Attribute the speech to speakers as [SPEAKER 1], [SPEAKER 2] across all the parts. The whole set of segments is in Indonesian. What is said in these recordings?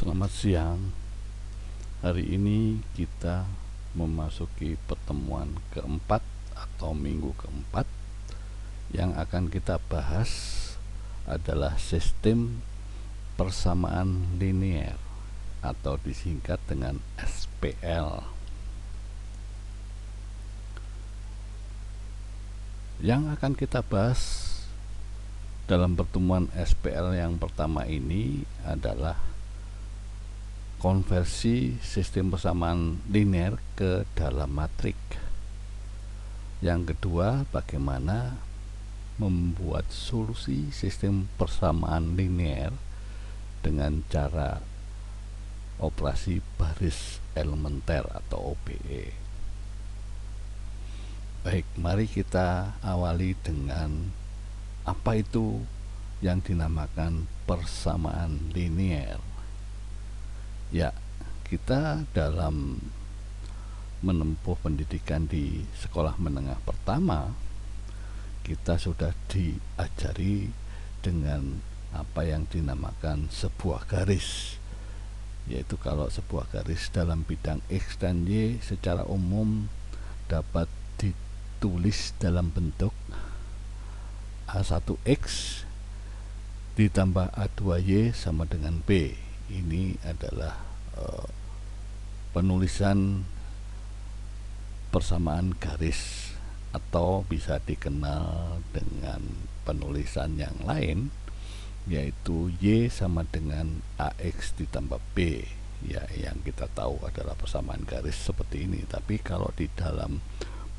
[SPEAKER 1] Selamat siang. Hari ini kita memasuki pertemuan keempat atau minggu keempat. Yang akan kita bahas adalah sistem persamaan linear atau disingkat dengan SPL. Yang akan kita bahas dalam pertemuan SPL yang pertama ini adalah konversi sistem persamaan linear ke dalam matrik. Yang kedua, bagaimana membuat solusi sistem persamaan linear dengan cara operasi baris elementer atau OBE. Baik, mari kita awali dengan apa itu yang dinamakan persamaan linear. Ya, kita dalam menempuh pendidikan di sekolah menengah pertama, kita sudah diajari dengan apa yang dinamakan sebuah garis, yaitu kalau sebuah garis dalam bidang X dan Y secara umum dapat ditulis dalam bentuk A1X ditambah A2Y sama dengan B. Ini adalah penulisan persamaan garis, atau bisa dikenal dengan penulisan yang lain, yaitu Y sama dengan AX ditambah B. Ya, yang kita tahu adalah persamaan garis seperti ini. Tapi kalau di dalam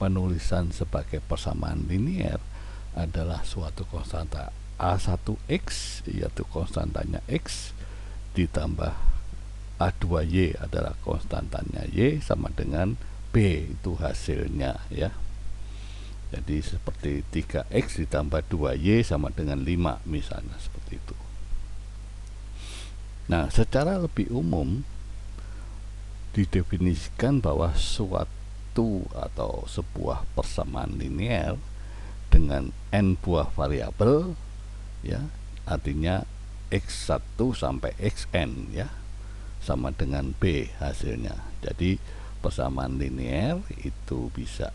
[SPEAKER 1] penulisan sebagai persamaan linear adalah suatu konstanta A1X, yaitu konstantanya X, ditambah A2Y adalah konstantanya Y sama dengan B, itu hasilnya ya. Jadi seperti 3X ditambah 2Y sama dengan 5 misalnya, seperti itu. Nah, secara lebih umum didefinisikan bahwa suatu atau sebuah persamaan linear dengan n buah variabel ya, artinya X1 sampai Xn ya, sama dengan B hasilnya. Jadi persamaan linear itu bisa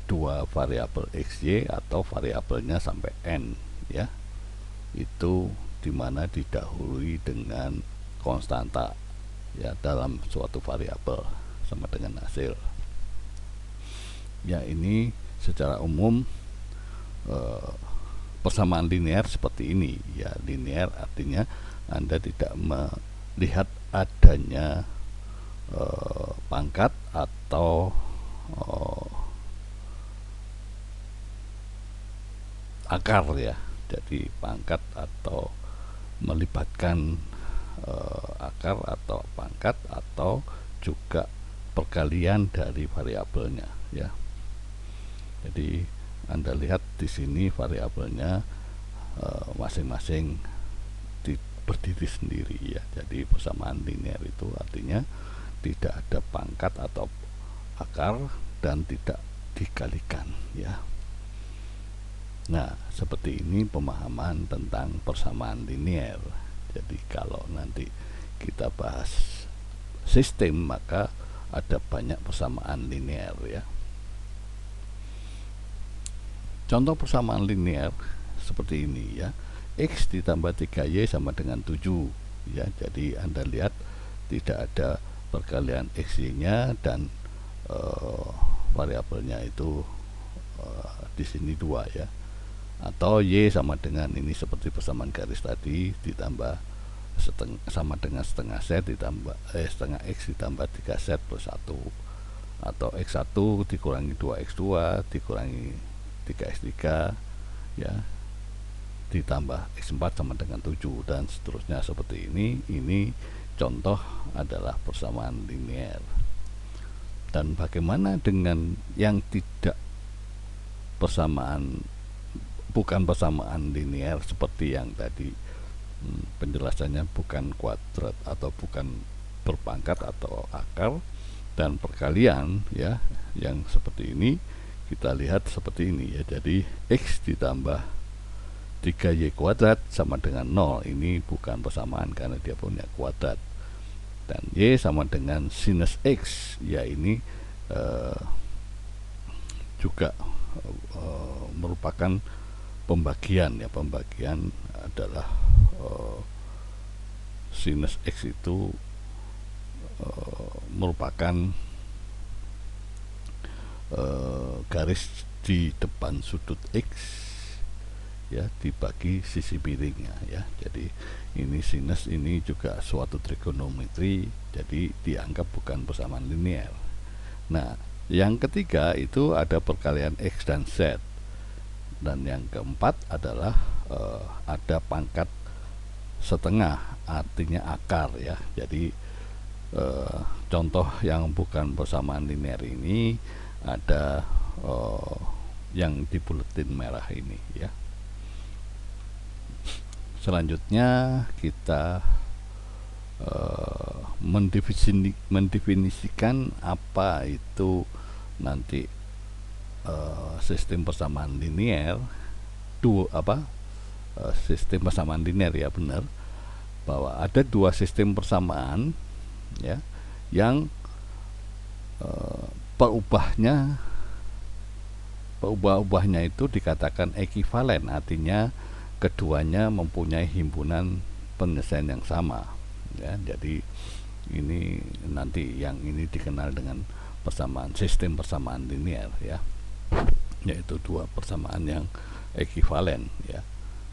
[SPEAKER 1] dua variabel XY atau variabelnya sampai N ya, itu dimana didahului dengan konstanta ya dalam suatu variabel sama dengan hasil. Ya, ini secara umum persamaan linear seperti ini ya. Linear artinya Anda tidak melihat adanya pangkat atau akar ya. Jadi pangkat atau melibatkan akar atau pangkat, atau juga perkalian dari variabelnya ya. Jadi Anda lihat di sini variabelnya masing-masing berdiri sendiri ya. Jadi persamaan linear itu artinya tidak ada pangkat atau akar dan tidak dikalikan ya. Nah, seperti ini pemahaman tentang persamaan linear. Jadi kalau nanti kita bahas sistem, maka ada banyak persamaan linear ya. Contoh persamaan linear seperti ini ya. X ditambah 3Y sama dengan 7 ya. Jadi Anda lihat tidak ada perkalian XY nya dan variabelnya itu di sini 2 ya. Atau Y sama dengan ini seperti persamaan garis tadi, ditambah sama dengan setengah Z ditambah setengah X ditambah 3Z plus 1, atau X1 dikurangi 2X2 dikurangi 3X3 ya, ditambah X4 sama dengan 7 dan seterusnya seperti ini. Ini contoh adalah persamaan linear. Dan bagaimana dengan yang tidak persamaan, bukan persamaan linear seperti yang tadi penjelasannya bukan kuadrat atau bukan berpangkat atau akar dan perkalian ya, yang seperti ini kita lihat seperti ini ya. Jadi X ditambah 3y kuadrat sama dengan 0. Ini bukan persamaan karena dia punya kuadrat. Dan y sama dengan sinus x, ya ini juga merupakan pembagian, ya. Pembagian adalah sinus x itu merupakan garis di depan sudut x, ya, dibagi sisi miringnya, ya. Jadi ini sinus, ini juga suatu trigonometri, jadi dianggap bukan persamaan linear. Nah, yang ketiga itu ada perkalian x dan z, dan yang keempat adalah ada pangkat setengah, artinya akar, ya. Jadi contoh yang bukan persamaan linear ini ada yang di buletin merah ini, ya. Selanjutnya kita mendefinisikan apa itu nanti sistem persamaan linear. Sistem persamaan linear, ya, benar, bahwa ada dua sistem persamaan, ya, yang perubahnya itu dikatakan ekivalen, artinya keduanya mempunyai himpunan penyelesaian yang sama, ya. Jadi ini nanti yang ini dikenal dengan sistem persamaan linear, ya, yaitu dua persamaan yang ekivalen, ya.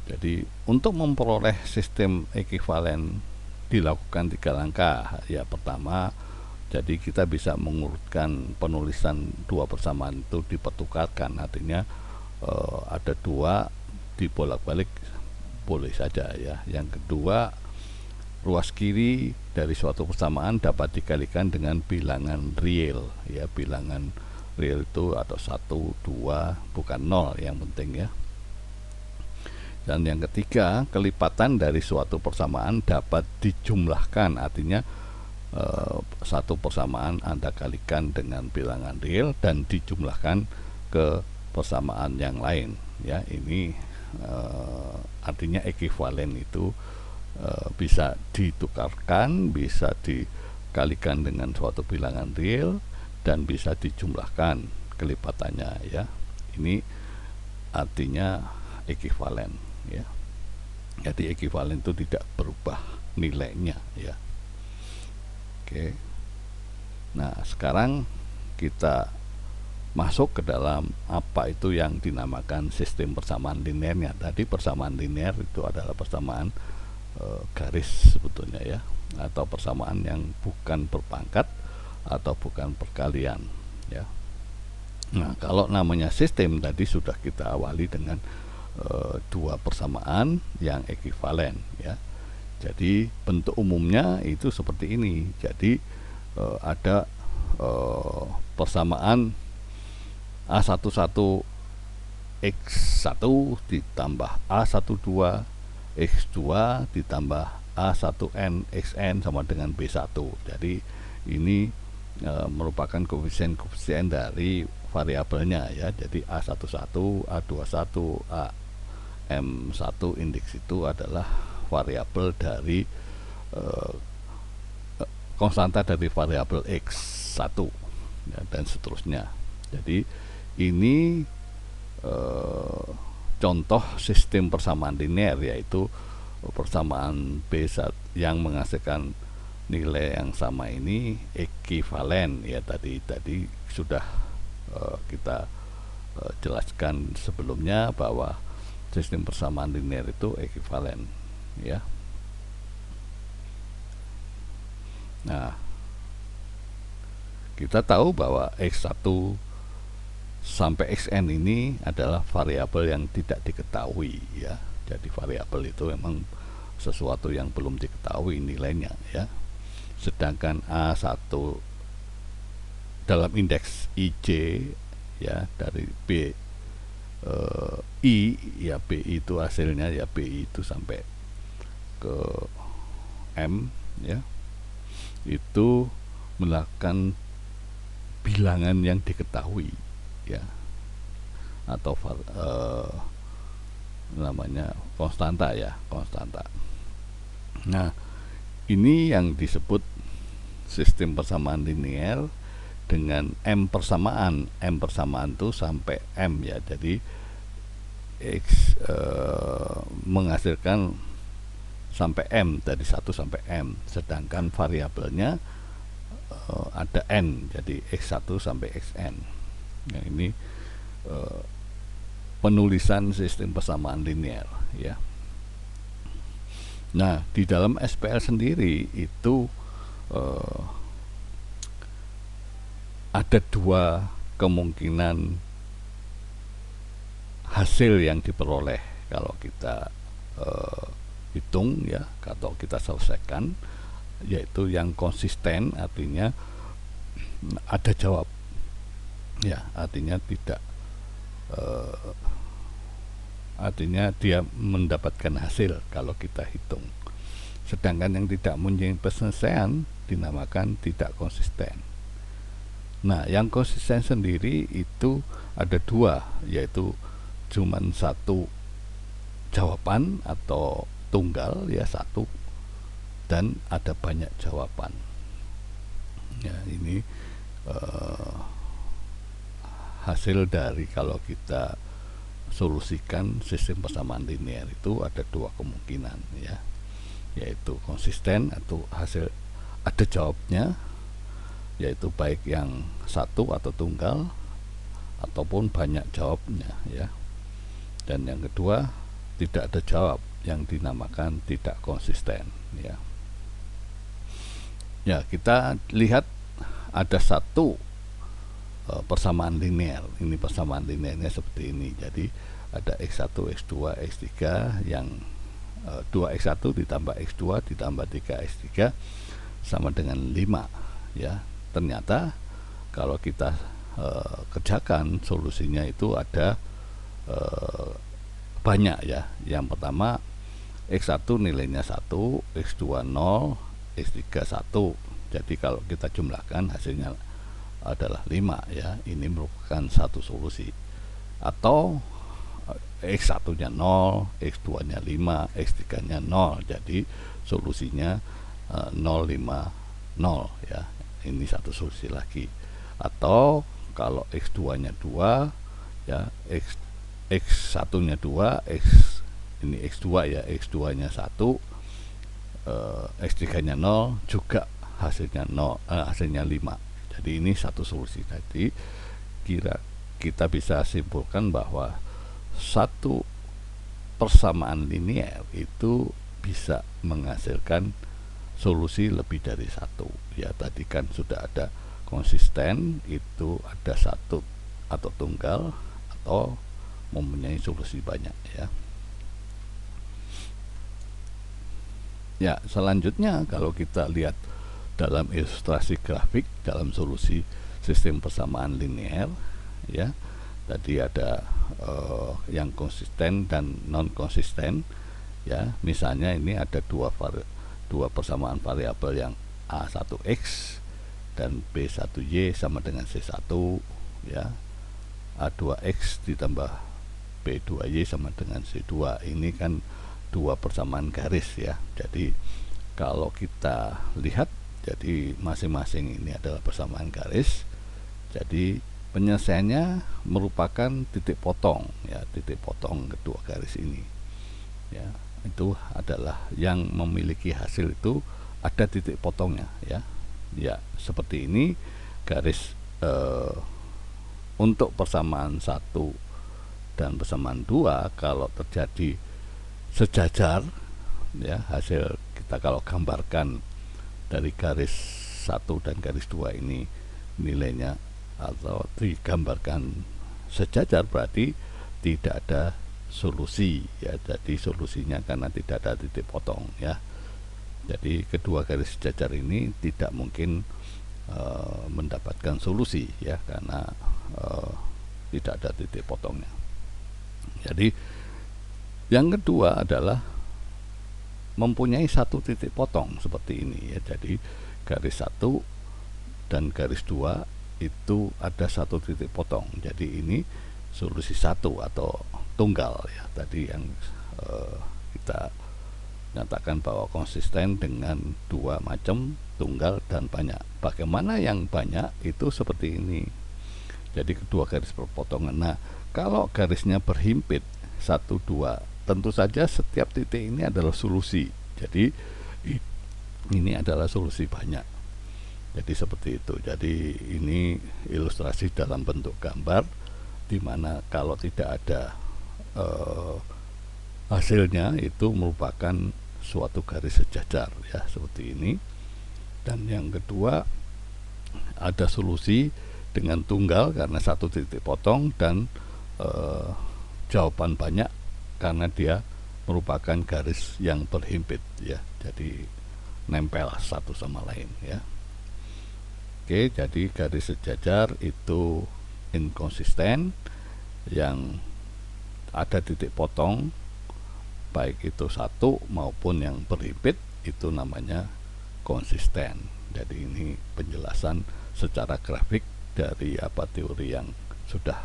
[SPEAKER 1] Jadi untuk memperoleh sistem ekivalen dilakukan 3 langkah, ya. Pertama, jadi kita bisa mengurutkan penulisan dua persamaan itu dipertukarkan, artinya ada dua dibolak-balik boleh saja, ya. Yang kedua, ruas kiri dari suatu persamaan dapat dikalikan dengan bilangan real, ya. Bilangan real itu atau 1, 2, bukan 0 yang penting, ya. Dan yang ketiga, kelipatan dari suatu persamaan dapat dijumlahkan, artinya satu persamaan Anda kalikan dengan bilangan real dan dijumlahkan ke persamaan yang lain, ya. Ini artinya ekivalen itu bisa ditukarkan, bisa dikalikan dengan suatu bilangan real, dan bisa dijumlahkan kelipatannya, ya. Ini artinya ekivalen, ya. Jadi ekivalen itu tidak berubah nilainya, ya. Oke. Nah, sekarang kita masuk ke dalam apa itu yang dinamakan sistem persamaan linearnya. Tadi persamaan linear itu adalah persamaan garis sebetulnya, ya, atau persamaan yang bukan berpangkat atau bukan perkalian, ya. Nah, kalau namanya sistem tadi sudah kita awali dengan dua persamaan yang ekivalen, ya. Jadi bentuk umumnya itu seperti ini. Jadi ada persamaan A11 X1 ditambah A12 X2 ditambah A1N XN sama dengan B1. Jadi ini merupakan koefisien dari variabelnya, ya. Jadi A11, A21, AM1 indeks itu adalah variabel dari konstanta dari variabel X1, ya, dan seterusnya. Jadi ini contoh sistem persamaan linear, yaitu persamaan B1 yang menghasilkan nilai yang sama ini ekivalen, ya. Tadi sudah kita jelaskan sebelumnya bahwa sistem persamaan linear itu ekivalen, ya. Nah, kita tahu bahwa X1 sampai Xn ini adalah variabel yang tidak diketahui, ya. Jadi variabel itu memang sesuatu yang belum diketahui nilainya, ya. Sedangkan A1 dalam indeks IJ, ya, dari I, ya, BI itu hasilnya, ya, BI itu sampai ke M, ya, itu melakukan bilangan yang diketahui, ya, atau namanya konstanta ya, konstanta. Nah, ini yang disebut sistem persamaan linear dengan M persamaan tuh sampai M ya. Jadi X menghasilkan sampai M, dari 1 sampai M, sedangkan variabelnya ada N, jadi X1 sampai Xn. Nah, ini penulisan sistem persamaan linear ya. Nah, di dalam SPL sendiri itu ada dua kemungkinan hasil yang diperoleh kalau kita hitung ya, atau kita selesaikan, yaitu yang konsisten, artinya ada jawab ya, artinya tidak artinya dia mendapatkan hasil kalau kita hitung. Sedangkan yang tidak mempunyai penyelesaian dinamakan tidak konsisten. Nah, yang konsisten sendiri itu ada dua, yaitu cuman satu jawaban atau tunggal ya, satu, dan ada banyak jawaban ya. Ini hasil dari kalau kita solusikan sistem persamaan linear itu ada dua kemungkinan ya, yaitu konsisten atau hasil ada jawabnya, yaitu baik yang satu atau tunggal ataupun banyak jawabnya ya. Dan yang kedua tidak ada jawab, yang dinamakan tidak konsisten ya. Ya, kita lihat ada satu persamaan linear. Ini persamaan linearnya seperti ini. Jadi ada X1, X2, X3 yang 2X1 ditambah X2 ditambah 3X3 sama dengan 5 ya. Ternyata kalau kita kerjakan solusinya itu ada banyak ya. Yang pertama X1 nilainya 1, X2 0, X3 1. Jadi kalau kita jumlahkan hasilnya adalah 5 ya. Ini merupakan satu solusi. Atau X1 nya 0, X2 nya 5, X3 nya 0. Jadi solusinya 0, 5, 0 ya. Ini satu solusi lagi. Atau kalau X2 nya 2 ya, X1 nya 2, ini X2 ya, X2 nya 1, X3 nya 0, juga hasilnya 0, hasilnya 5. Jadi ini satu solusi. Jadi kita bisa simpulkan bahwa satu persamaan linear itu bisa menghasilkan solusi lebih dari satu ya. Tadi kan sudah ada konsisten, itu ada satu atau tunggal atau mempunyai solusi banyak ya. Ya, selanjutnya kalau kita lihat dalam ilustrasi grafik dalam solusi sistem persamaan linear ya, tadi ada yang konsisten dan non konsisten ya. Misalnya ini ada dua persamaan variabel yang A1X dan B1Y sama dengan C1 ya. A2X ditambah B2Y sama dengan C2. Ini kan dua persamaan garis ya. Jadi kalau kita lihat, jadi masing-masing ini adalah persamaan garis. Jadi penyelesaiannya merupakan titik potong ya, titik potong kedua garis ini ya. Itu adalah yang memiliki hasil itu ada titik potongnya ya. Ya, seperti ini garis untuk persamaan 1 dan persamaan 2 kalau terjadi sejajar ya, hasil kita kalau gambarkan dari garis 1 dan garis 2 ini nilainya atau digambarkan sejajar, berarti tidak ada solusi ya. Jadi solusinya karena tidak ada titik potong ya. Jadi kedua garis sejajar ini tidak mungkin mendapatkan solusi ya, karena tidak ada titik potongnya. Jadi yang kedua adalah mempunyai satu titik potong seperti ini ya. Jadi garis 1 dan garis 2 itu ada satu titik potong. Jadi ini solusi 1 atau tunggal ya, tadi yang kita nyatakan bahwa konsisten dengan dua macam, tunggal dan banyak. Bagaimana yang banyak itu seperti ini, jadi kedua garis perpotongan. Nah, kalau garisnya berhimpit 1, 2, tentu saja setiap titik ini adalah solusi, jadi ini adalah solusi banyak. Jadi seperti itu. Jadi ini ilustrasi dalam bentuk gambar, dimana kalau tidak ada hasilnya itu merupakan suatu garis sejajar ya, seperti ini. Dan yang kedua, ada solusi dengan tunggal karena satu titik potong, dan jawaban banyak karena dia merupakan garis yang berhimpit ya, jadi nempel satu sama lain ya. Oke, jadi garis sejajar itu inkonsisten, yang ada titik potong baik itu satu maupun yang berhimpit itu namanya konsisten. Jadi ini penjelasan secara grafik dari teori yang sudah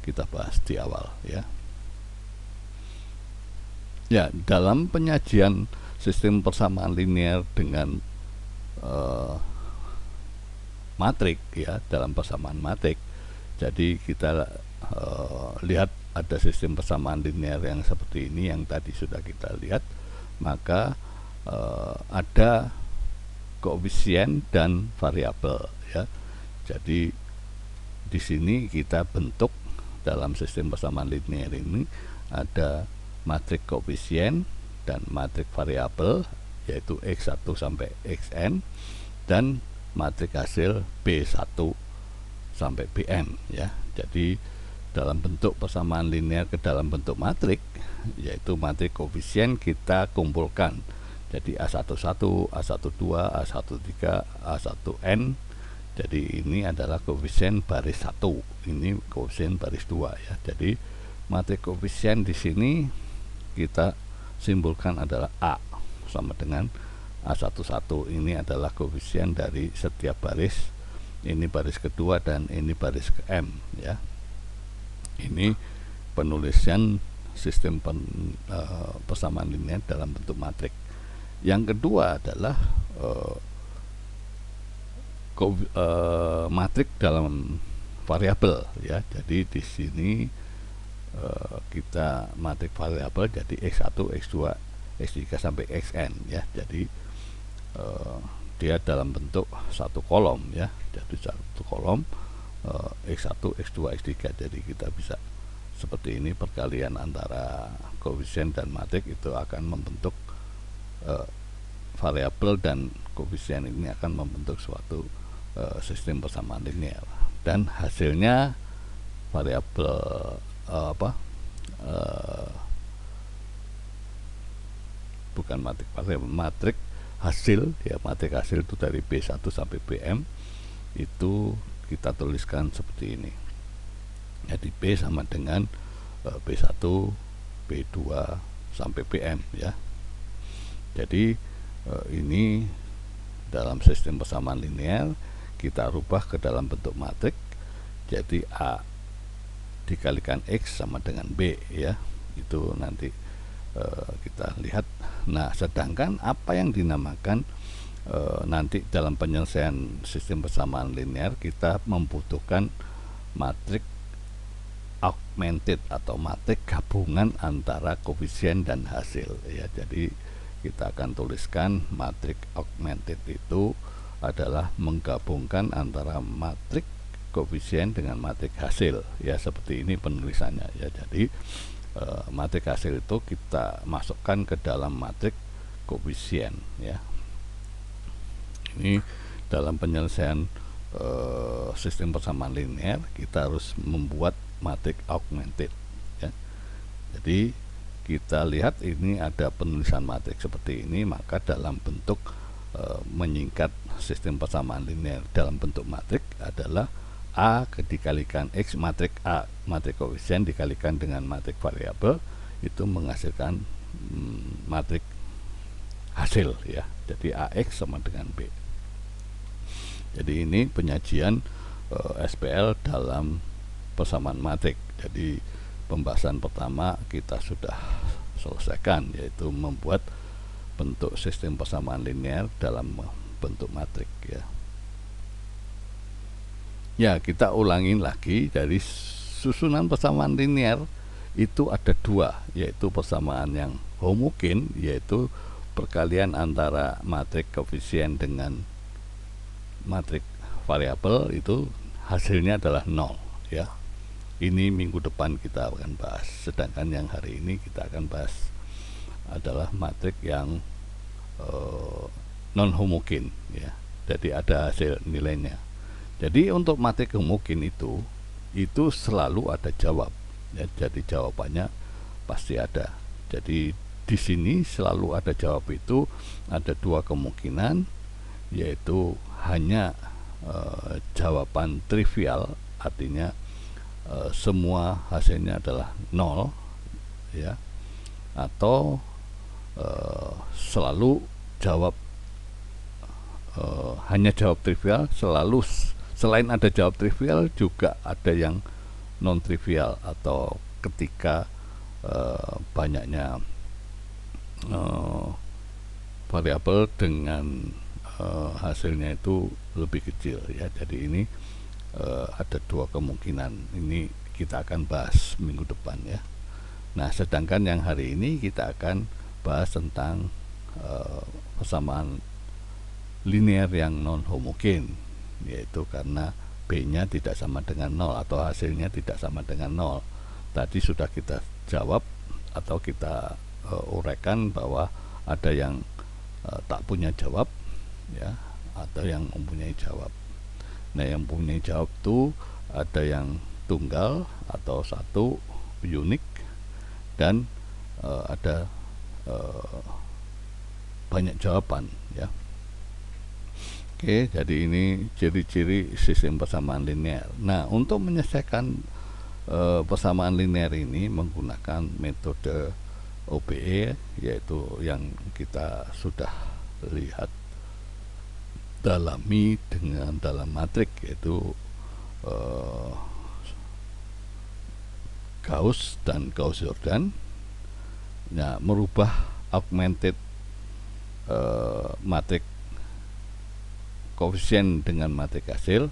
[SPEAKER 1] kita bahas di awal ya. Ya, dalam penyajian sistem persamaan linear dengan matrik ya, dalam persamaan matrik, jadi kita lihat ada sistem persamaan linear yang seperti ini yang tadi sudah kita lihat, maka ada koefisien dan variabel ya. Jadi di sini kita bentuk dalam sistem persamaan linear ini ada matrik koefisien dan matrik variabel, yaitu x1 sampai xn, dan matrik hasil b1 sampai bn ya. Jadi dalam bentuk persamaan linear ke dalam bentuk matrik, yaitu matrik koefisien kita kumpulkan. Jadi A11, A12, A13, A1n. Jadi ini adalah koefisien baris 1, ini koefisien baris 2 ya. Jadi matrik koefisien di sini kita simbolkan adalah A sama dengan A11. Ini adalah koefisien dari setiap baris. Ini baris kedua dan ini baris ke M ya. Ini penulisan sistem persamaan linear dalam bentuk matrik. Yang kedua adalah matrik dalam variabel ya. Jadi di sini kita matrik variabel jadi x1, x2, x3 sampai xn ya. Jadi dia dalam bentuk satu kolom ya. Jadi satu kolom x1, x2, x3. Jadi kita bisa seperti ini, perkalian antara koefisien dan matrik itu akan membentuk variabel, dan koefisien ini akan membentuk suatu sistem persamaan linear, dan hasilnya variabel bukan matrik variabel, matrik hasil ya. Matrik hasil itu dari B1 sampai BM itu kita tuliskan seperti ini. Jadi B sama dengan B1, B2 sampai BM ya. Jadi ini dalam sistem persamaan linear kita rubah ke dalam bentuk matrik. Jadi A dikalikan X sama dengan B ya. Itu nanti kita lihat. Nah, sedangkan apa yang dinamakan nanti dalam penyelesaian sistem persamaan linear kita membutuhkan matrik augmented atau matrik gabungan antara koefisien dan hasil ya. Jadi kita akan tuliskan matrik augmented itu adalah menggabungkan antara matrik koefisien dengan matrik hasil ya, seperti ini penulisannya ya. Jadi matrik hasil itu kita masukkan ke dalam matrik koefisien ya. Ini dalam penyelesaian sistem persamaan linear kita harus membuat matrik augmented ya. Jadi kita lihat ini ada penulisan matrik seperti ini, maka dalam bentuk menyingkat sistem persamaan linear dalam bentuk matrik adalah A dikalikan X, matrik A, matrik koefisien dikalikan dengan matrik variabel, itu menghasilkan matrik hasil ya. Jadi AX sama dengan B. Jadi ini penyajian SPL dalam persamaan matrik. Jadi pembahasan pertama kita sudah selesaikan, yaitu membuat bentuk sistem persamaan linear dalam bentuk matrik ya. Ya, kita ulangin lagi, dari susunan persamaan linear itu ada dua, yaitu persamaan yang homogen, yaitu perkalian antara matrik koefisien dengan matrik variabel, itu hasilnya adalah 0 ya. Ini minggu depan kita akan bahas. Sedangkan yang hari ini kita akan bahas adalah matrik yang non homogen ya. Jadi ada hasil nilainya. Jadi untuk matrik homogen itu selalu ada jawab ya. Jadi jawabannya pasti ada. Jadi di sini selalu ada jawab. Itu ada dua kemungkinan, yaitu hanya jawaban trivial, artinya semua hasilnya adalah 0 ya, atau selalu jawab hanya jawab trivial. Selalu selain ada jawab trivial juga ada yang non trivial, atau ketika banyaknya variabel dengan hasilnya itu lebih kecil ya. Jadi ini ada dua kemungkinan. Ini kita akan bahas minggu depan ya. Nah, sedangkan yang hari ini kita akan bahas tentang persamaan linear yang non homogen, yaitu karena B-nya tidak sama dengan 0 atau hasilnya tidak sama dengan 0. Tadi sudah kita jawab atau kita uraikan bahwa ada yang tak punya jawab ya, atau yang mempunyai jawab. Nah, yang mempunyai jawab itu ada yang tunggal atau satu, unik, dan ada banyak jawaban ya. Oke, jadi ini ciri-ciri sistem persamaan linear. Nah, untuk menyelesaikan persamaan linear ini menggunakan metode OBE, yaitu yang kita sudah lihat dalami dengan dalam matrik, yaitu Gauss dan Gauss-Jordan. Nah, merubah augmented matrik koefisien dengan matrik hasil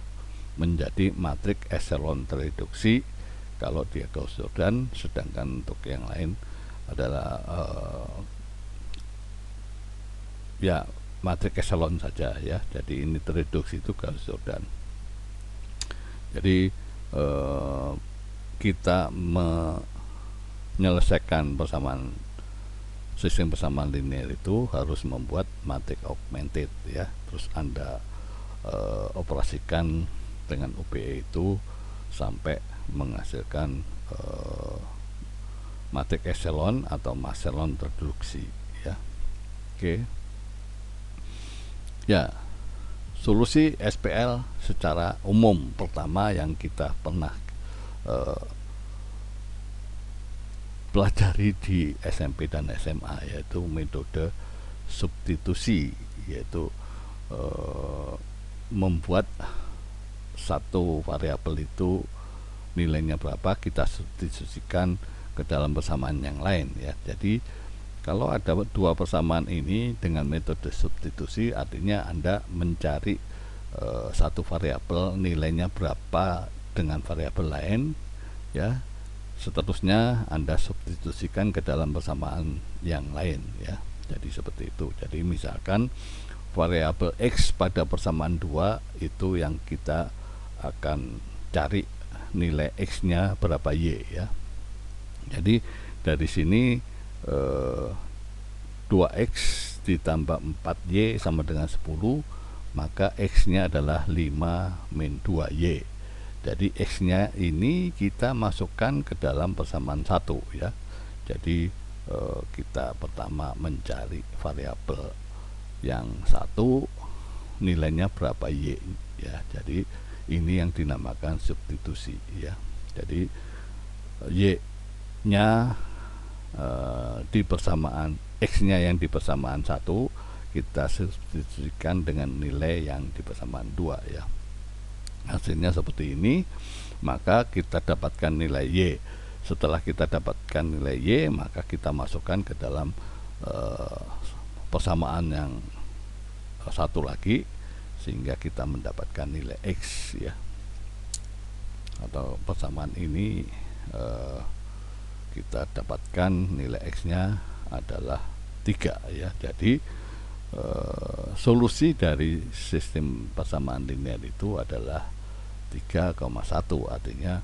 [SPEAKER 1] menjadi matrik epsilon tereduksi kalau dia Gauss-Jordan, sedangkan untuk yang lain adalah ya matrik epsilon saja ya. Jadi ini tereduksi itu Gauss-Jordan. Jadi kita menyelesaikan persamaan sistem persamaan linear itu harus membuat matrik augmented ya. Terus Anda operasikan dengan OBE itu sampai menghasilkan matrik epsilon atau epsilon tereduksi ya. Oke. Ya, solusi SPL secara umum pertama yang kita pernah pelajari di SMP dan SMA, yaitu metode substitusi, yaitu membuat satu variabel itu nilainya berapa, kita substitusikan ke dalam persamaan yang lain ya. Jadi kalau ada dua persamaan ini dengan metode substitusi, artinya Anda mencari satu variabel nilainya berapa dengan variabel lain ya, seterusnya Anda substitusikan ke dalam persamaan yang lain ya. Jadi seperti itu. Jadi misalkan variabel X pada persamaan 2 itu yang kita akan cari nilai X nya berapa Y ya. Jadi dari sini 2X ditambah 4Y sama dengan 10, maka X nya adalah 5 min 2Y. Jadi X nya ini kita masukkan ke dalam persamaan 1 ya. Jadi kita pertama mencari variabel yang satu nilainya berapa Y ya. Jadi ini yang dinamakan substitusi ya. Jadi Y nya di persamaan X nya yang di persamaan 1 kita substitusikan dengan nilai yang di persamaan 2 ya. Hasilnya seperti ini, maka kita dapatkan nilai Y Setelah kita dapatkan nilai Y, maka kita masukkan ke dalam persamaan yang satu lagi, sehingga kita mendapatkan nilai X ya, atau persamaan ini kita dapatkan nilai X nya adalah 3 ya. Jadi solusi dari sistem persamaan linear itu adalah 3,1, artinya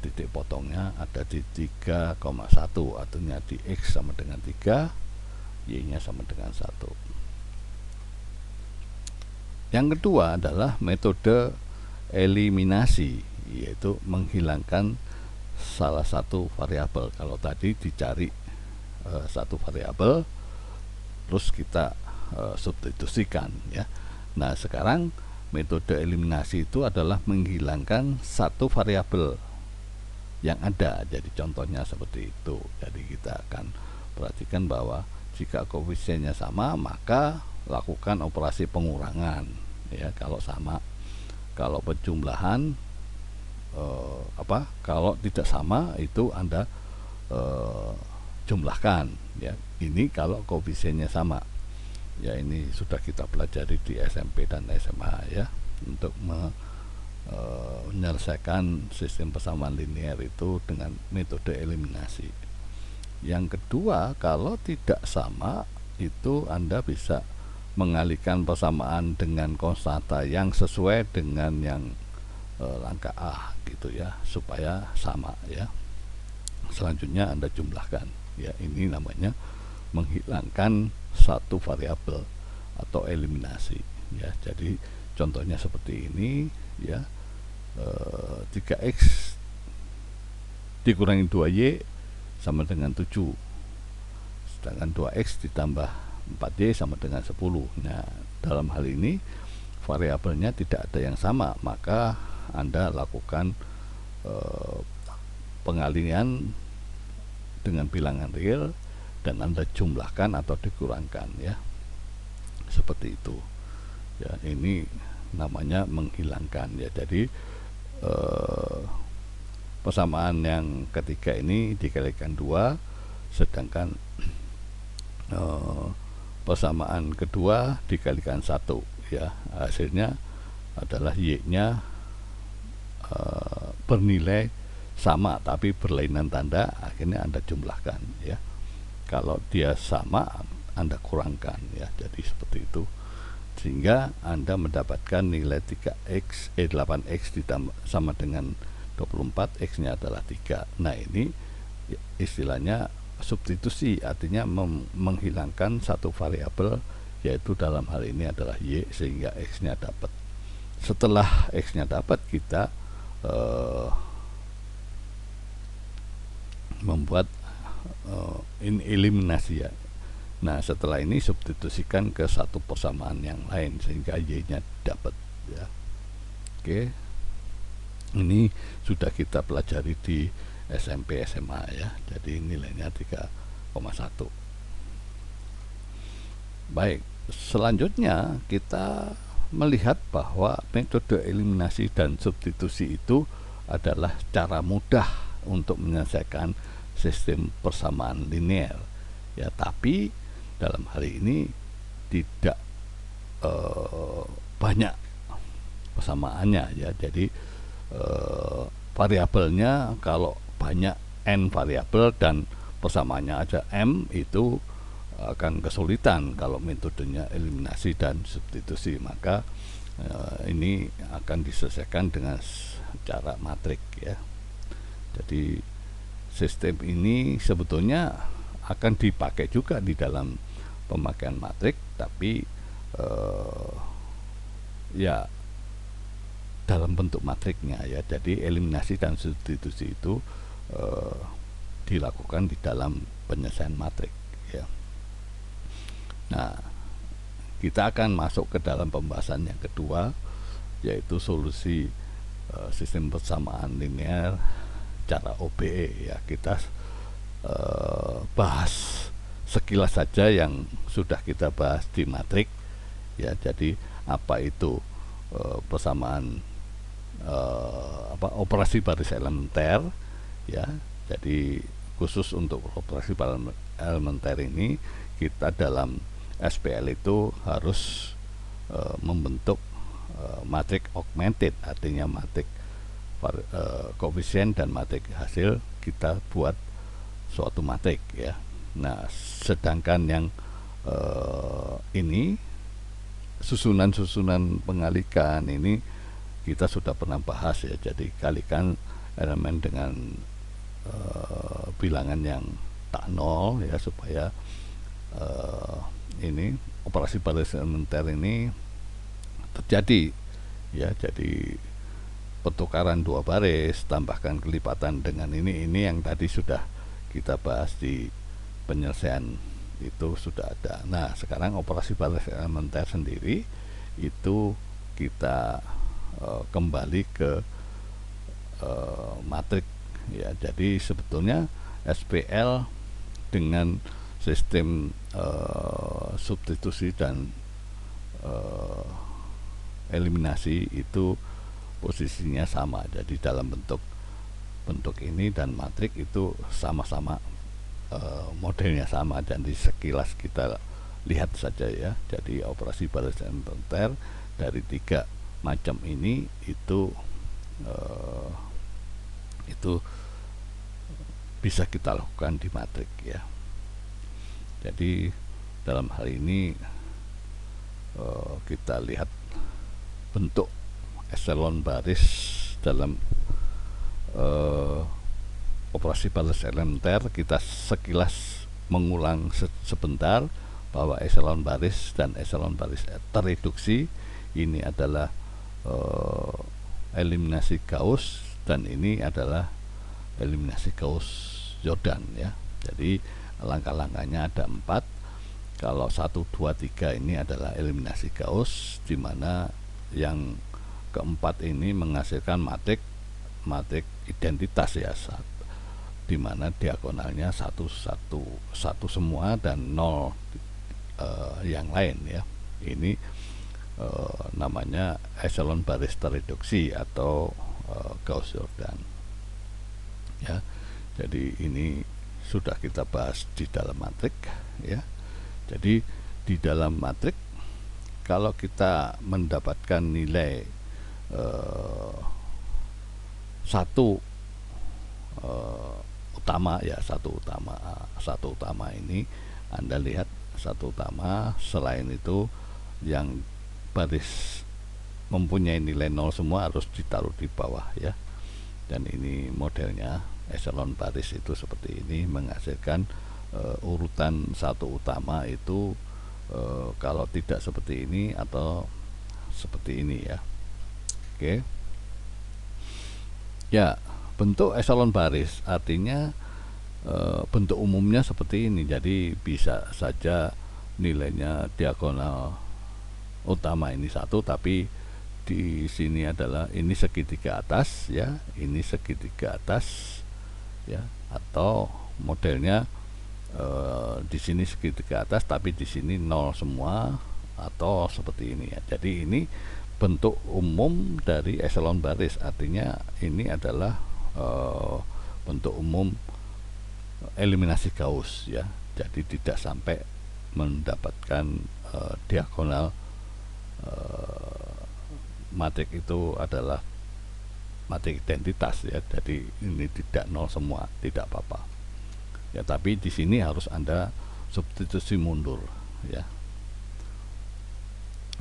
[SPEAKER 1] titik potongnya ada di 3,1, artinya di X sama dengan 3, Y nya sama dengan 1. Yang kedua adalah metode eliminasi, yaitu menghilangkan salah satu variabel. Kalau tadi dicari satu variabel terus kita substitusikan ya. Nah, sekarang metode eliminasi itu adalah menghilangkan satu variabel yang ada. Jadi contohnya seperti itu. Jadi kita akan perhatikan bahwa jika koefisiennya sama, maka lakukan operasi pengurangan ya kalau sama. Kalau penjumlahan kalau tidak sama itu Anda jumlahkan ya. Ini kalau koefisiennya sama ya. Ini sudah kita pelajari di SMP dan SMA ya, untuk menyelesaikan sistem persamaan linear itu dengan metode eliminasi. Yang kedua, kalau tidak sama itu Anda bisa mengalihkan persamaan dengan konstanta yang sesuai dengan yang langkah A gitu ya, supaya sama ya. Selanjutnya Anda jumlahkan ya. Ini namanya menghilangkan satu variabel atau eliminasi ya. Jadi contohnya seperti ini ya. 3x dikurangi 2y sama dengan 7, sedangkan 2x ditambah 4y sama dengan 10. Nah, dalam hal ini variabelnya tidak ada yang sama, maka Anda lakukan pengalihan dengan bilangan real dan Anda jumlahkan atau dikurangkan ya, seperti itu ya. Ini namanya menghilangkan ya. Jadi persamaan yang ketiga ini dikalikan 2, sedangkan persamaan kedua dikalikan 1 ya. Hasilnya adalah Y nya bernilai sama tapi berlainan tanda, akhirnya Anda jumlahkan ya. Kalau dia sama Anda kurangkan ya. Jadi seperti itu, sehingga Anda mendapatkan nilai 8x ditambah sama dengan 24, X nya adalah 3. Nah, ini istilahnya substitusi, artinya menghilangkan satu variabel, yaitu dalam hal ini adalah Y, sehingga X nya dapat. Setelah X nya dapat, kita membuat eliminasi ya. Nah, setelah ini substitusikan ke satu persamaan yang lain sehingga Y nya dapat ya. Oke, ini sudah kita pelajari di SMP SMA ya. Jadi nilainya 3,1. Baik, selanjutnya kita melihat bahwa metode eliminasi dan substitusi itu adalah cara mudah untuk menyelesaikan sistem persamaan linear ya, tapi dalam hal ini tidak banyak persamaannya ya. Jadi variabelnya kalau banyak n variabel dan persamaannya ada m, itu akan kesulitan kalau metodenya eliminasi dan substitusi. Maka ini akan diselesaikan dengan cara matrik ya. Jadi sistem ini sebetulnya akan dipakai juga di dalam pemakaian matrik, tapi ya dalam bentuk matriknya ya. Jadi eliminasi dan substitusi itu dilakukan di dalam penyelesaian matrik ya. Nah, kita akan masuk ke dalam pembahasan yang kedua, yaitu solusi sistem persamaan linear cara OBE ya. Kita bahas sekilas saja yang sudah kita bahas di matrik ya. Jadi apa itu persamaan operasi baris elementer ya. Jadi khusus untuk operasi elementer ini kita dalam SPL itu harus membentuk matrik augmented, artinya matrik koefisien dan matrik hasil kita buat suatu matrik ya. Nah, sedangkan yang ini susunan pengalikan ini kita sudah pernah bahas ya. Jadi kalikan elemen dengan bilangan yang tak nol ya, supaya ini operasi baris elementer ini terjadi ya. Jadi pertukaran dua baris tambahkan kelipatan dengan ini yang tadi sudah kita bahas di penyelesaian itu sudah ada. Nah, sekarang operasi baris elementer sendiri itu kita kembali ke matrik ya. Jadi sebetulnya SPL dengan sistem substitusi dan eliminasi itu posisinya sama. Jadi dalam bentuk ini dan matrik itu sama-sama modelnya sama, dan di sekilas kita lihat saja ya. Jadi operasi baris elementer dari 3 macam ini itu bisa kita lakukan di matrik ya. Jadi dalam hal ini kita lihat bentuk eselon baris dalam operasi baris elementer. Kita sekilas mengulang sebentar bahwa eselon baris dan eselon baris tereduksi ini adalah eliminasi Gauss, dan ini adalah eliminasi Gauss-Jordan ya. Jadi langkah-langkahnya ada 4. Kalau 1, 2, 3 ini adalah eliminasi Gauss, di mana yang keempat ini menghasilkan matrik identitas ya, di mana diagonalnya satu semua dan 0 yang lain ya. Ini namanya eselon baris tereduksi atau Gauss-Jordan ya. Jadi ini sudah kita bahas di dalam matrik ya. Jadi di dalam matrik kalau kita mendapatkan nilai satu utama ya, satu utama ini Anda lihat satu utama, selain itu yang baris mempunyai nilai 0 semua harus ditaruh di bawah ya. Dan ini modelnya eselon baris itu seperti ini, menghasilkan urutan satu utama itu kalau tidak seperti ini atau seperti ini ya. Oke ya, bentuk eselon baris artinya bentuk umumnya seperti ini. Jadi bisa saja nilainya diagonal utama ini 1, tapi di sini adalah ini segitiga atas ya, ini segitiga atas ya, atau modelnya di sini segitiga atas tapi di sini 0 semua, atau seperti ini ya. Jadi ini bentuk umum dari eselon baris, artinya ini adalah bentuk umum eliminasi Gauss ya. Jadi tidak sampai mendapatkan diagonal matrik itu adalah matrik identitas ya. Jadi ini tidak 0 semua, tidak apa-apa ya, tapi di sini harus Anda substitusi mundur ya.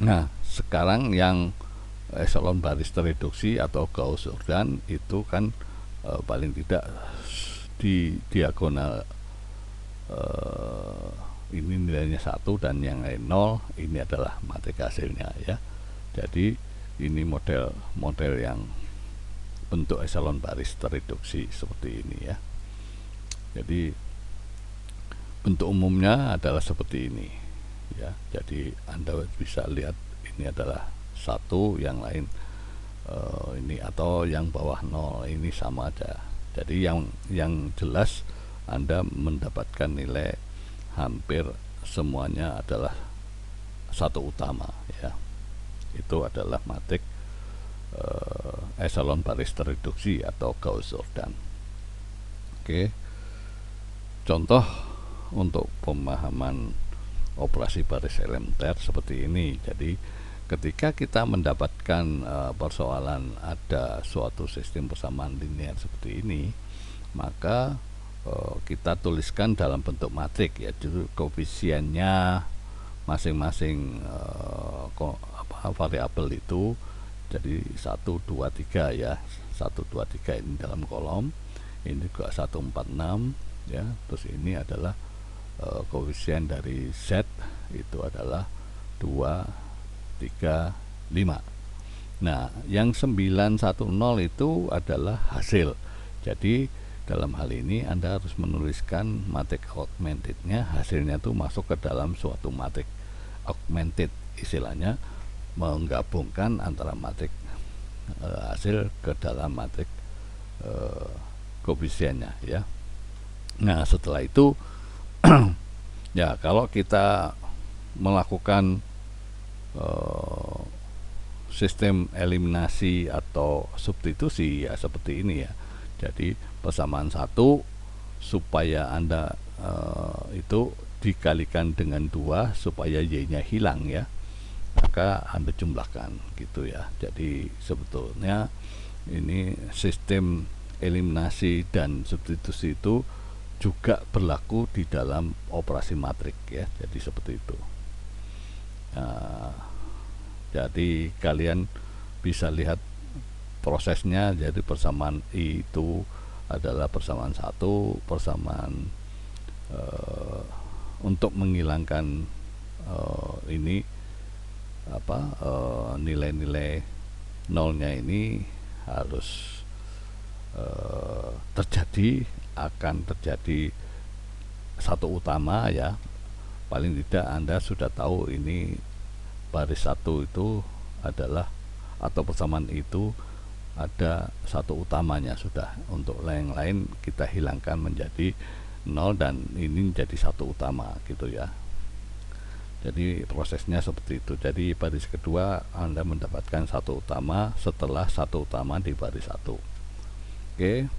[SPEAKER 1] Nah, sekarang yang eselon baris tereduksi atau Gauss-Jordan itu kan paling tidak di diagonal ini nilainya 1 dan yang lain 0, ini adalah matrik hasilnya ya. Jadi ini model yang bentuk eselon baris tereduksi seperti ini ya. Jadi bentuk umumnya adalah seperti ini ya. Jadi Anda bisa lihat ini adalah 1, yang lain ini, atau yang bawah 0 ini sama aja. Jadi yang jelas Anda mendapatkan nilai hampir semuanya adalah 1 utama ya. Itu adalah matrik eselon baris tereduksi atau Gauss-Jordan. Oke, contoh untuk pemahaman operasi baris elementer seperti ini. Jadi ketika kita mendapatkan persoalan ada suatu sistem persamaan linear seperti ini, maka kita tuliskan dalam bentuk matrik ya, jadi koefisiennya masing-masing variabel itu jadi 1, 2, 3 ya. 1, 2, 3 ini dalam kolom, ini juga 1, 4, 6 ya. Terus ini adalah koefisien dari Z itu adalah 2, 3, 5. Nah, yang 910 itu adalah hasil. Jadi dalam hal ini Anda harus menuliskan matrik augmented-nya, hasilnya itu masuk ke dalam suatu matrik augmented, istilahnya menggabungkan antara matrik hasil ke dalam matrik koefisiennya ya. Nah, setelah itu ya, kalau kita melakukan sistem eliminasi atau substitusi ya seperti ini ya. Jadi persamaan 1 supaya Anda itu dikalikan dengan 2 supaya y-nya hilang ya, maka Anda jumlahkan gitu ya. Jadi sebetulnya ini sistem eliminasi dan substitusi itu juga berlaku di dalam operasi matrik ya. Jadi seperti itu. Jadi kalian bisa lihat prosesnya. Jadi persamaan I itu adalah persamaan 1, persamaan untuk menghilangkan ini nilai-nilai nolnya ini harus akan terjadi satu utama ya. Paling tidak Anda sudah tahu ini baris 1 itu adalah, atau persamaan itu ada satu utamanya sudah. Untuk yang lain kita hilangkan menjadi 0 dan ini menjadi satu utama gitu ya. Jadi prosesnya seperti itu. Jadi baris kedua Anda mendapatkan satu utama setelah satu utama di baris 1. Oke.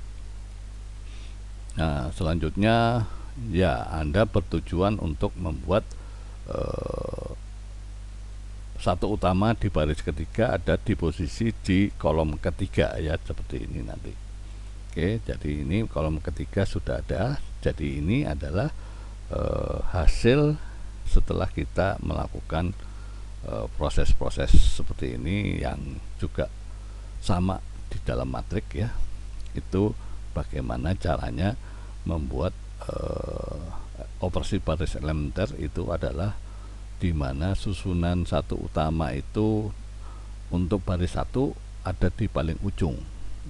[SPEAKER 1] Nah, selanjutnya ya Anda bertujuan untuk membuat satu utama di baris ketiga ada di posisi di kolom ketiga ya, seperti ini nanti. Oke, jadi ini kolom ketiga sudah ada. Jadi ini adalah hasil setelah kita melakukan proses-proses seperti ini yang juga sama di dalam matrik ya. Itu bagaimana caranya membuat operasi baris elementer itu adalah di mana susunan satu utama itu untuk baris 1 ada di paling ujung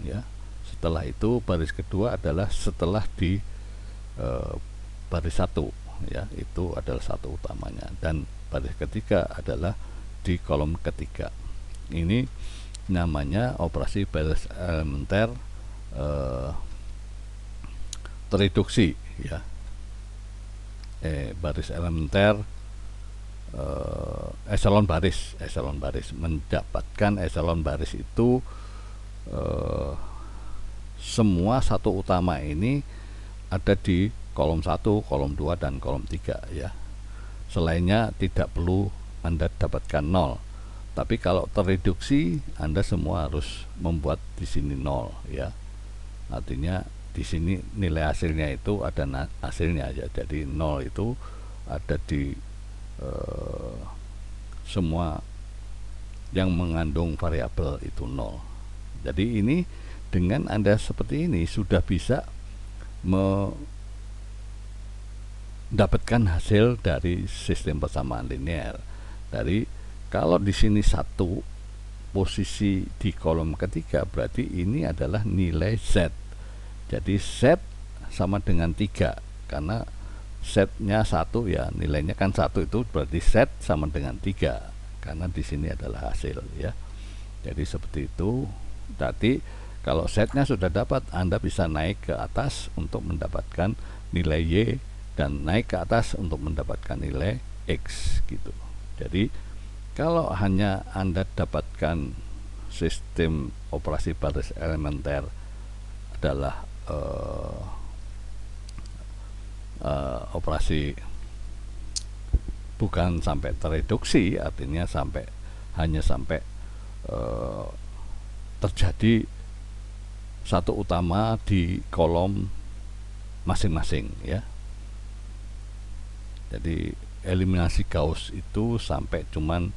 [SPEAKER 1] ya. Setelah itu baris kedua adalah setelah di baris 1 ya, itu adalah satu utamanya, dan baris ketiga adalah di kolom ketiga. Ini namanya operasi baris elementer tereduksi ya. Baris elementer eselon baris mendapatkan eselon baris itu semua satu utama ini ada di kolom 1, kolom 2 dan kolom 3 ya. Selainnya tidak perlu Anda dapatkan 0. Tapi kalau tereduksi Anda semua harus membuat di sini 0 ya. Artinya di sini nilai hasilnya itu ada hasilnya aja. Jadi 0 itu ada di semua yang mengandung variabel itu 0. Jadi ini dengan Anda seperti ini sudah bisa mendapatkan hasil dari sistem persamaan linear. Dari kalau di sini 1 posisi di kolom ketiga, berarti ini adalah nilai Z. Jadi Z sama dengan 3 karena setnya 1 ya, nilainya kan 1, itu berarti Z sama dengan 3 karena di sini adalah hasil ya. Jadi seperti itu. Berarti kalau setnya sudah dapat, Anda bisa naik ke atas untuk mendapatkan nilai Y dan naik ke atas untuk mendapatkan nilai X gitu. Jadi kalau hanya Anda dapatkan sistem operasi baris elementer adalah operasi bukan sampai tereduksi, artinya hanya sampai terjadi satu utama di kolom masing-masing ya. Jadi eliminasi Gauss itu sampai cuman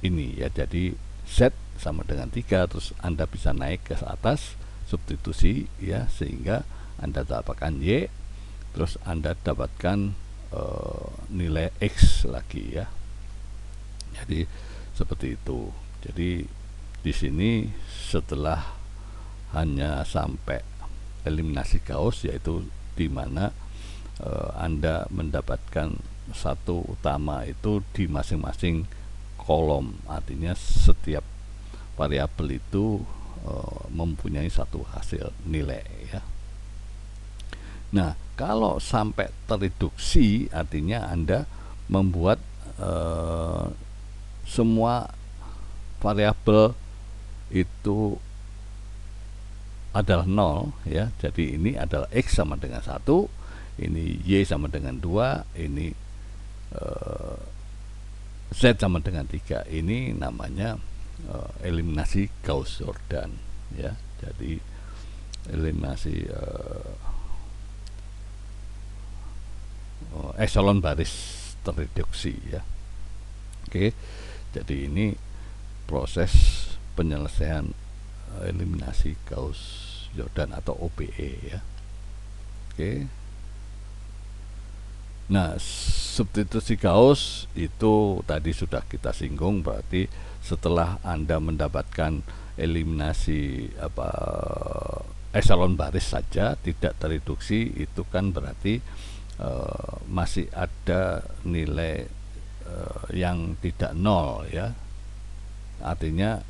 [SPEAKER 1] ini ya, jadi Z sama dengan 3, terus Anda bisa naik ke atas substitusi ya, sehingga Anda dapatkan Y, terus Anda dapatkan nilai X lagi ya. Jadi seperti itu. Jadi di sini setelah hanya sampai eliminasi Gauss, yaitu di mana Anda mendapatkan satu utama itu di masing-masing kolom, artinya setiap variabel itu mempunyai satu hasil nilai ya. Nah, kalau sampai tereduksi, artinya Anda membuat semua variabel itu adalah 0 ya. Jadi ini adalah X sama dengan 1, ini Y sama dengan 2, ini Z sama dengan 3. Ini namanya eliminasi Gauss-Jordan ya. Jadi eliminasi echelon baris tereduksi ya. Oke, jadi ini proses penyelesaian eliminasi Gauss-Jordan atau OBE ya. Oke. Nah, substitusi Gauss itu tadi sudah kita singgung, berarti setelah Anda mendapatkan eliminasi echelon baris saja tidak tereduksi, itu kan berarti masih ada nilai yang tidak 0 ya. Artinya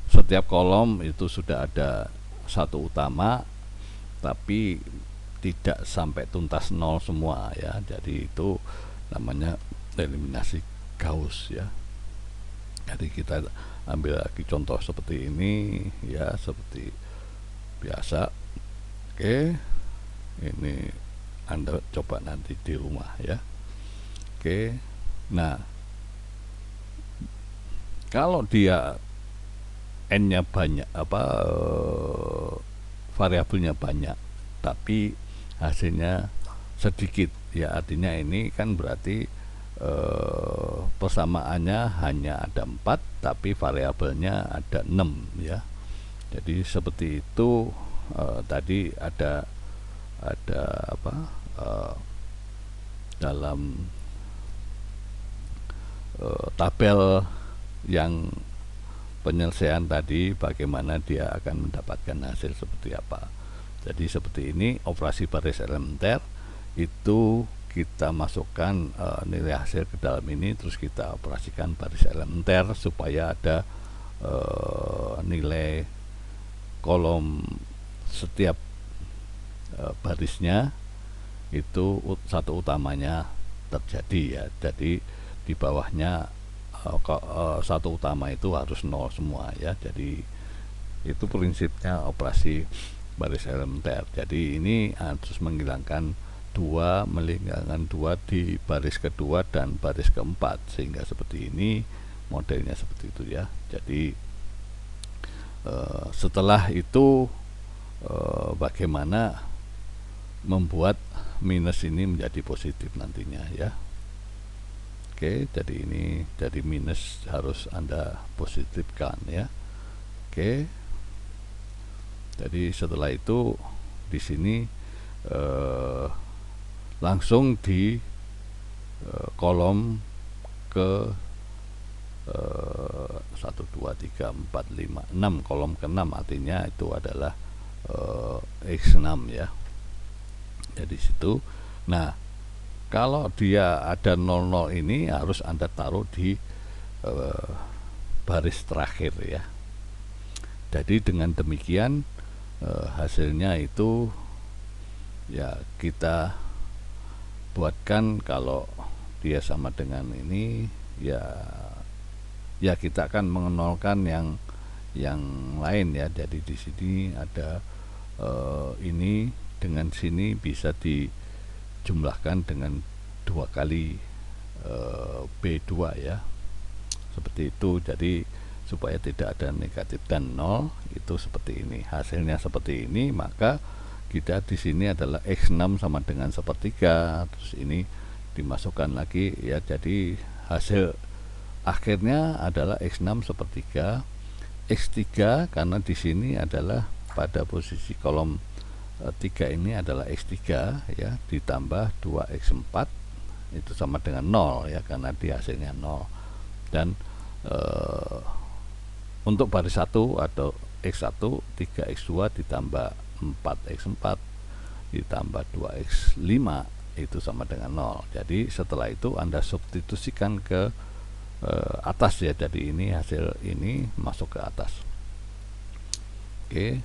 [SPEAKER 1] setiap kolom itu sudah ada satu utama, tapi tidak sampai tuntas 0 semua ya. Jadi itu namanya eliminasi Gauss ya. Jadi kita ambil lagi contoh seperti ini ya, seperti biasa. Oke, ini Anda coba nanti di rumah ya. Oke, nah kalau dia n-nya banyak, variabelnya banyak, tapi hasilnya sedikit ya, artinya ini kan berarti persamaannya hanya ada 4, tapi variabelnya ada 6 ya. Jadi seperti itu. Tadi ada dalam tabel yang penyelesaian tadi, bagaimana dia akan mendapatkan hasil seperti apa. Jadi seperti ini operasi baris elementer itu kita masukkan nilai hasil ke dalam ini, terus kita operasikan baris elementer supaya ada nilai kolom setiap barisnya itu satu utamanya terjadi ya. Jadi di bawahnya satu utama itu harus 0 semua ya. Jadi itu prinsipnya operasi baris elementer. Jadi ini harus menghilangkan 2 di baris kedua dan baris keempat, sehingga seperti ini modelnya seperti itu ya. Jadi setelah itu bagaimana membuat minus ini menjadi positif nantinya ya. Oke, jadi ini dari minus harus Anda positifkan ya. Oke, jadi setelah itu di sini langsung di kolom ke 1, 2, 3, 4, 5, 6, kolom ke-6, artinya itu adalah X6 ya. Jadi situ. Nah, kalau dia ada 00 ini harus Anda taruh di baris terakhir ya. Jadi dengan demikian hasilnya itu ya kita buatkan, kalau dia sama dengan ini ya kita akan mengenolkan yang lain ya. Jadi di sini ada ini dengan sini bisa dijumlahkan dengan 2 kali B2 ya, seperti itu. Jadi supaya tidak ada negatif dan 0 itu seperti ini, hasilnya seperti ini. Maka kita di sini adalah X6 sama dengan sepertiga, terus ini dimasukkan lagi ya, jadi hasil akhirnya adalah X6 sepertiga, X3 karena di sini adalah pada posisi kolom 3 ini adalah X3 ya, ditambah 2X4 itu sama dengan 0 ya, karena di hasilnya 0. Dan untuk baris 1 atau X1 3X2 ditambah 4X4 ditambah 2X5 itu sama dengan 0. Jadi setelah itu Anda substitusikan ke atas ya, jadi ini hasil ini masuk ke atas. Oke,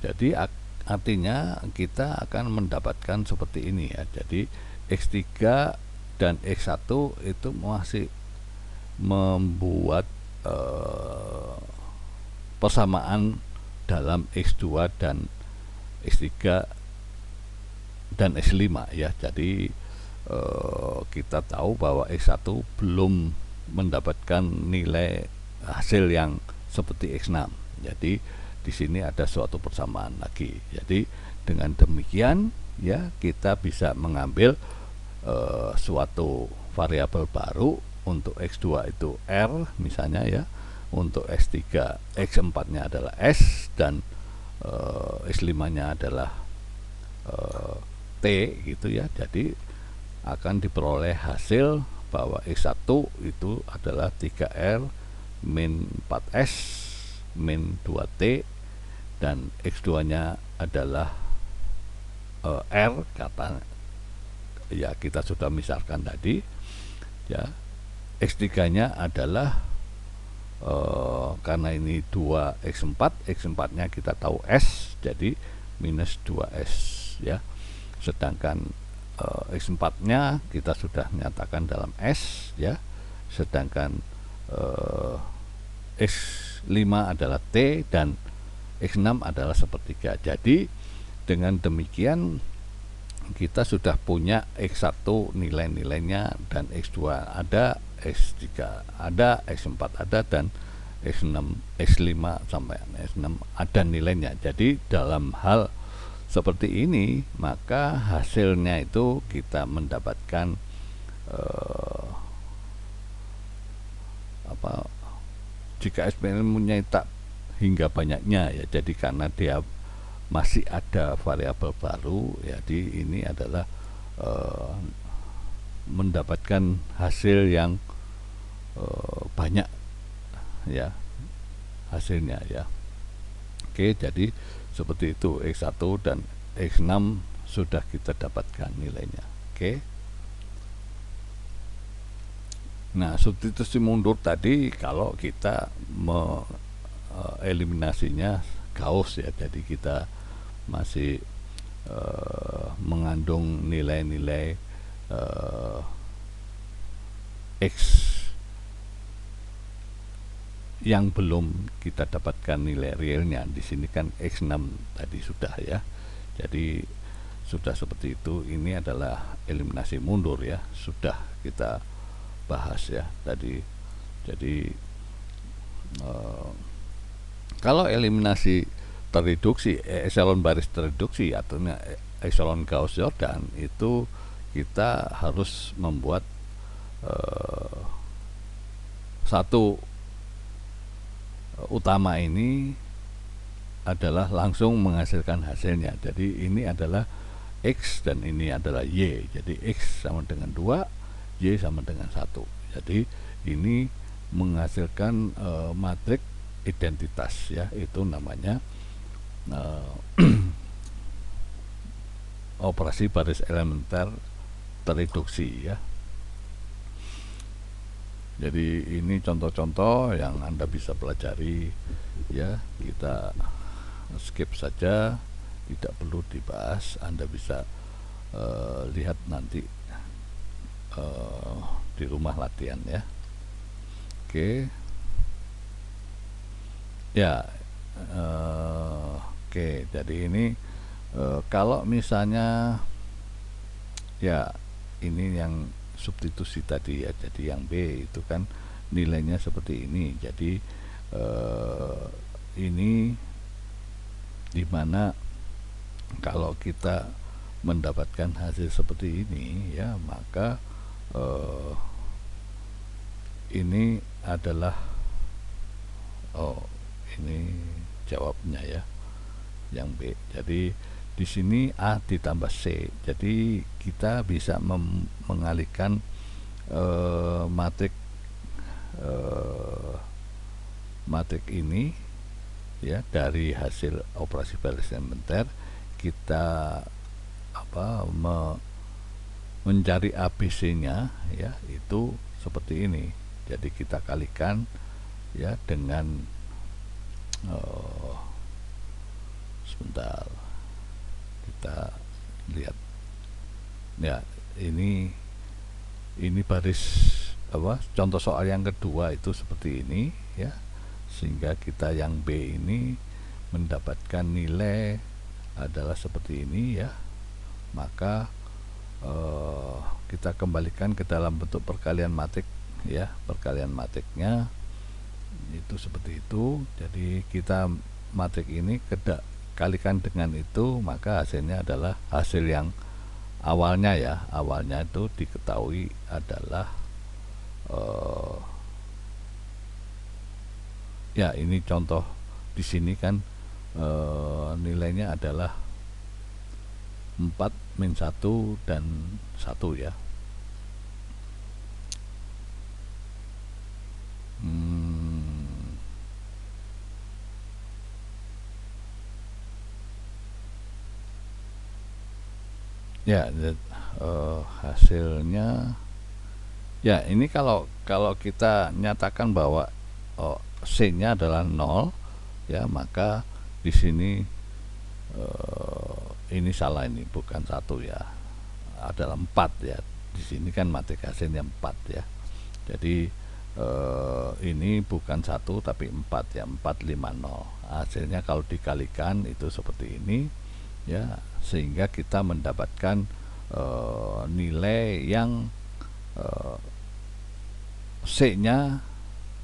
[SPEAKER 1] jadi artinya kita akan mendapatkan seperti ini ya. Jadi X3 dan X1 itu masih membuat persamaan dalam X2 dan X3 dan X5 ya. Jadi kita tahu bahwa X1 belum mendapatkan nilai hasil yang seperti X6. Jadi di sini ada suatu persamaan lagi. Jadi dengan demikian ya, kita bisa mengambil suatu variabel baru. Untuk X2 itu R misalnya ya, untuk X3 X4 nya adalah S, dan X5 nya adalah T gitu ya. Jadi akan diperoleh hasil bahwa X1 itu adalah 3R min 4S min 2T, dan X2 nya adalah R kata ya, kita sudah misalkan tadi ya. X3 nya adalah karena ini 2X4, X4 nya kita tahu S, jadi minus 2S ya. Sedangkan X4 nya kita sudah nyatakan dalam S ya. Sedangkan X5 adalah T dan X6 adalah sepertiga. Jadi dengan demikian kita sudah punya X1 nilai-nilainya, dan X2 ada, X3 ada, X4 ada, dan X6, X5 sampai X6 ada nilainya. Jadi dalam hal seperti ini maka hasilnya itu kita mendapatkan jika SPN mempunyai tak hingga banyaknya ya. Jadi karena dia masih ada variabel baru, jadi ini adalah mendapatkan hasil yang banyak ya hasilnya ya. Oke, jadi seperti itu X1 dan X6 sudah kita dapatkan nilainya. Oke. Nah, substitusi mundur tadi kalau kita eliminasinya Gauss ya, jadi kita masih mengandung nilai-nilai X yang belum kita dapatkan nilai realnya. Di sini kan X6 tadi sudah ya, jadi sudah seperti itu. Ini adalah eliminasi mundur ya, sudah kita bahas ya tadi. Jadi kalau eliminasi terreduksi, eselon baris terreduksi atau eselon Gauss-Jordan, itu kita harus membuat satu utama ini adalah langsung menghasilkan hasilnya. Jadi ini adalah X dan ini adalah Y. Jadi X sama dengan 2, Y sama dengan 1. Jadi ini menghasilkan matriks identitas ya, itu namanya operasi baris elementer terreduksi ya. Jadi ini contoh-contoh yang Anda bisa pelajari ya, kita skip saja, tidak perlu dibahas. Anda bisa lihat nanti di rumah latihan ya. Oke ya, oke, jadi ini Kalau misalnya ya ini yang substitusi tadi ya, jadi yang B itu kan nilainya seperti ini. Jadi ini dimana kalau kita mendapatkan hasil seperti ini ya, maka eh, ini adalah, oh ini jawabnya ya, yang B. Jadi di sini A ditambah C. Jadi kita bisa mengalihkan matrik matrik ini ya, dari hasil operasi baris elementer kita mencari ABC-nya ya, itu seperti ini. Jadi kita kalikan ya dengan sebentar kita lihat ya, ini baris contoh soal yang kedua itu seperti ini ya, sehingga kita yang B ini mendapatkan nilai adalah seperti ini ya. Maka kita kembalikan ke dalam bentuk perkalian matrik ya, perkalian matriknya itu seperti itu. Jadi kita matrik ini kalikan dengan itu, maka hasilnya adalah hasil yang awalnya ya, awalnya itu diketahui adalah ya ini contoh di sini kan nilainya adalah 4 min 1 dan 1 ya. Ya, hasilnya ya ini kalau kita nyatakan bahwa C-nya adalah 0 ya, maka di sini ini salah, ini bukan 1 ya, adalah 4 ya. Di sini kan matrik hasilnya 4 ya. Jadi ini bukan 1 tapi 4 ya, 450. Hasilnya kalau dikalikan itu seperti ini ya, sehingga kita mendapatkan nilai yang C-nya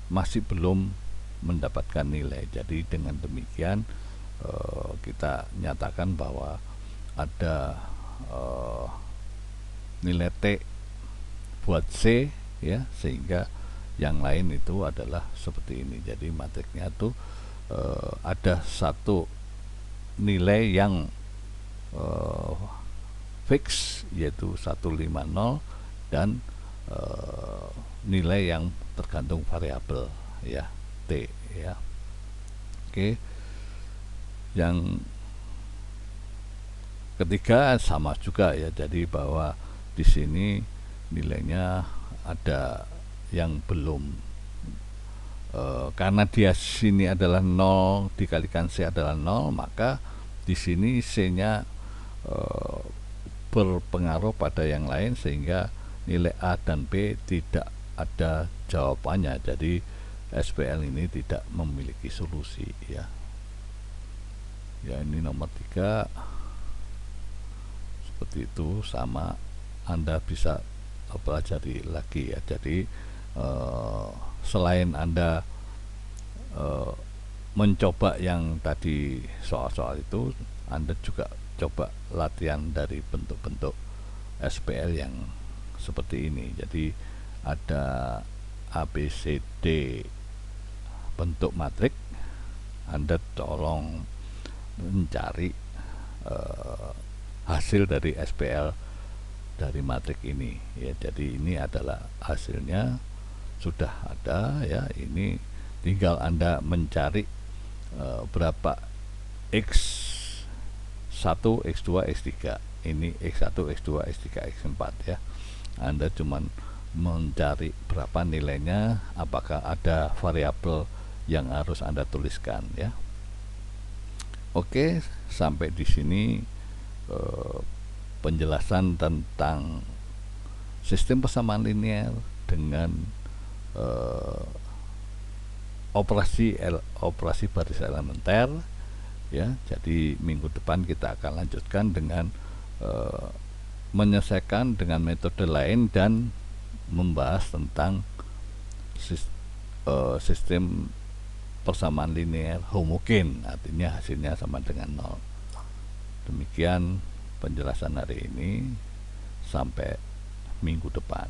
[SPEAKER 1] masih belum mendapatkan nilai. Jadi dengan demikian kita nyatakan bahwa ada nilai T buat C ya, sehingga yang lain itu adalah seperti ini. Jadi matriknya itu ada satu nilai yang fix yaitu 150 dan nilai yang tergantung variabel ya, T ya. Oke. Yang ketiga sama juga ya, jadi bahwa di sini nilainya ada yang belum karena dia sini adalah 0 dikalikan C adalah 0, maka di sini C-nya berpengaruh pada yang lain sehingga nilai A dan B tidak ada jawabannya. Jadi SPL ini tidak memiliki solusi ya. Ya, ini nomor 3 seperti itu, sama Anda bisa pelajari lagi ya. Jadi selain Anda mencoba yang tadi soal-soal itu, Anda juga coba latihan dari bentuk-bentuk SPL yang seperti ini. Jadi ada ABCD bentuk matrik, Anda tolong mencari hasil dari SPL dari matrik ini ya. Jadi ini adalah hasilnya sudah ada ya, ini tinggal Anda mencari berapa X1, X2, X3. Ini X1, X2, X3, X4 ya. Anda cuman mencari berapa nilainya, apakah ada variabel yang harus Anda tuliskan ya. Oke, sampai di sini penjelasan tentang sistem persamaan linear dengan operasi baris elementer ya. Jadi minggu depan kita akan lanjutkan dengan menyelesaikan dengan metode lain dan membahas tentang sistem persamaan linear homogen, artinya hasilnya sama dengan 0. Demikian penjelasan hari ini, sampai minggu depan.